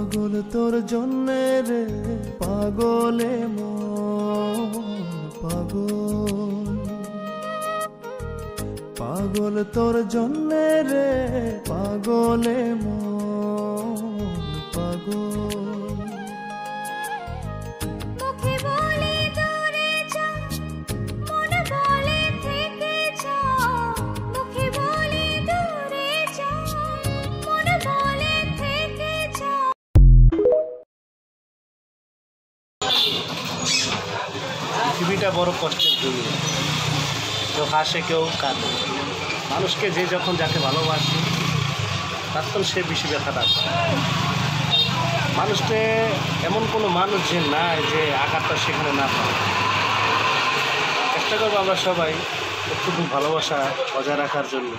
পাগল তোর জন্যে রে পাগলে মন পাগল, পাগল তোর জন্যে রে পাগলে মন পাগল। পৃথিবীটা বড় কষ্টের দুনিয়া, কেউ হাসে কেউ কাঁদে। মানুষকে যে যখন যাকে ভালোবাসে তার তো সে বেশি ব্যথাটা পায়। মানুষকে এমন কোনো মানুষ যে নাই যে আঘাতটা সেখানে না পায়। চেষ্টা করবো আমরা সবাই একটু ভালোবাসা বজায় রাখার জন্য।